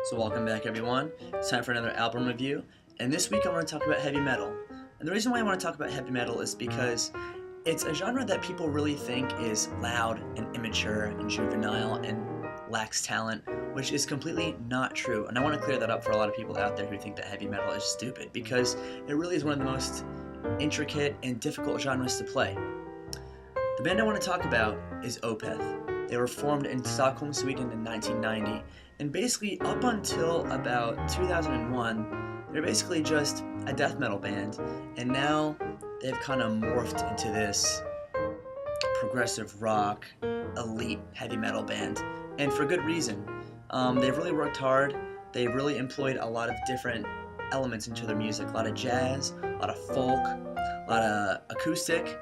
So welcome back everyone, it's time for another album review, and this week I want to talk about heavy metal. And the reason why I want to talk about heavy metal is because it's a genre that people really think is loud and immature and juvenile and lacks talent, which is completely not true. And I want to clear that up for a lot of people out there who think that heavy metal is stupid, because it really is one of the most intricate and difficult genres to play. The band I want to talk about is Opeth. They were formed in Stockholm, Sweden in 1990, and basically up until about 2001, they're basically just a death metal band, and now they've kind of morphed into this progressive rock, elite heavy metal band, and for good reason. They've really worked hard, they've really employed a lot of different elements into their music, a lot of jazz, a lot of folk, a lot of acoustic,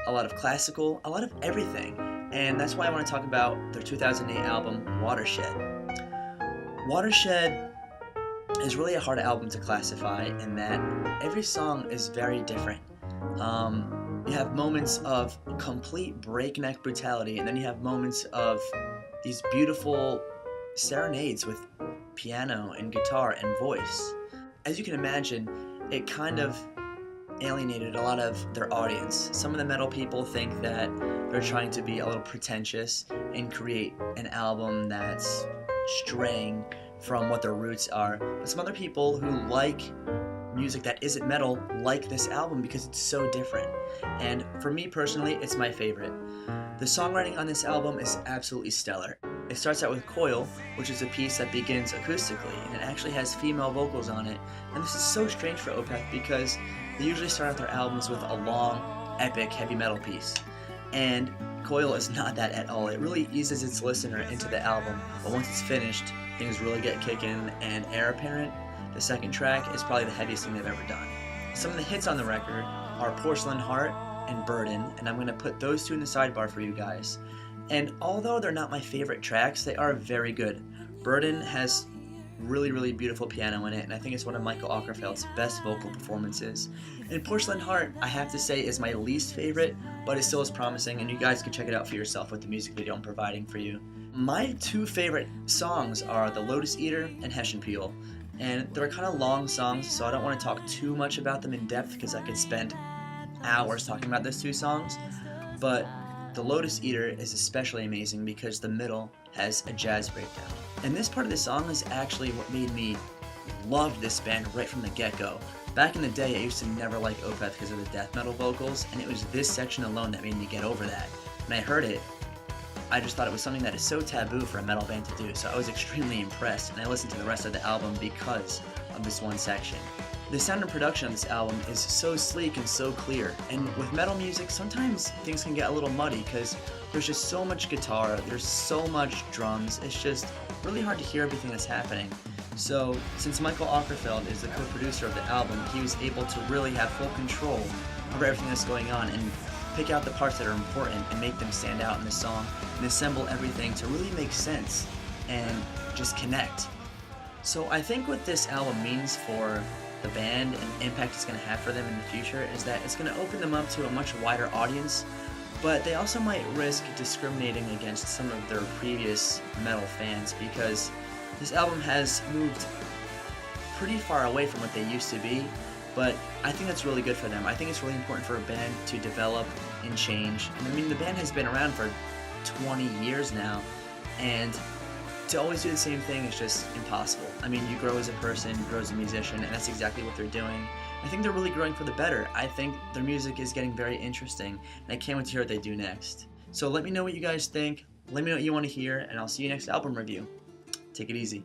a lot of classical, a lot of everything. And that's why I want to talk about their 2008 album, Watershed. Watershed is really a hard album to classify in that every song is very different. You have moments of complete breakneck brutality, and then you have moments of these beautiful serenades with piano and guitar and voice. As you can imagine, it kind of alienated a lot of their audience. Some of the metal people think that they're trying to be a little pretentious and create an album that's straying from what their roots are. But some other people who like music that isn't metal like this album because it's so different. And for me personally, it's my favorite. The songwriting on this album is absolutely stellar. It starts out with Coil, which is a piece that begins acoustically, and it actually has female vocals on it. And this is so strange for Opeth because they usually start out their albums with a long, epic heavy metal piece. And Coil is not that at all. It really eases its listener into the album, but once it's finished, things really get kicking, and Heir Apparent, the second track, is probably the heaviest thing they've ever done. Some of the hits on the record are Porcelein Heart and Burden, and I'm going to put those two in the sidebar for you guys. And although they're not my favorite tracks, they are very good. Burden has really beautiful piano in it, and I think it's one of Michael Ockerfeldt's best vocal performances. And Porcelain Heart, I have to say, is my least favorite, but it still is promising, and you guys can check it out for yourself with the music video I'm providing for you. My two favorite songs are the Lotus Eater and Hessian Peel, and they're kind of long songs, so I don't want to talk too much about them in depth because I could spend hours talking about those two songs. But the Lotus Eater is especially amazing because the middle has a jazz breakdown. And this part of the song is actually what made me love this band right from the get-go. Back in the day, I used to never like Opeth because of the death metal vocals, and it was this section alone that made me get over that. When I heard it, I just thought it was something that is so taboo for a metal band to do, so I was extremely impressed, and I listened to the rest of the album because of this one section. The sound and production of this album is so sleek and so clear, and with metal music, sometimes things can get a little muddy because there's just so much guitar, there's so much drums, it's just really hard to hear everything that's happening. So, since Michael Ockerfeldt is the co-producer of the album, he was able to really have full control over everything that's going on and pick out the parts that are important and make them stand out in the song and assemble everything to really make sense and just connect. So I think what this album means for the band and the impact it's going to have for them in the future is that it's going to open them up to a much wider audience, but they also might risk discriminating against some of their previous metal fans because this album has moved pretty far away from what they used to be, but I think that's really good for them. I think it's really important for a band to develop and change. And I mean, the band has been around for 20 years now, and to always do the same thing is just impossible. I mean, you grow as a person, you grow as a musician, and that's exactly what they're doing. I think they're really growing for the better. I think their music is getting very interesting, and I can't wait to hear what they do next. So let me know what you guys think, let me know what you want to hear, and I'll see you next album review. Take it easy.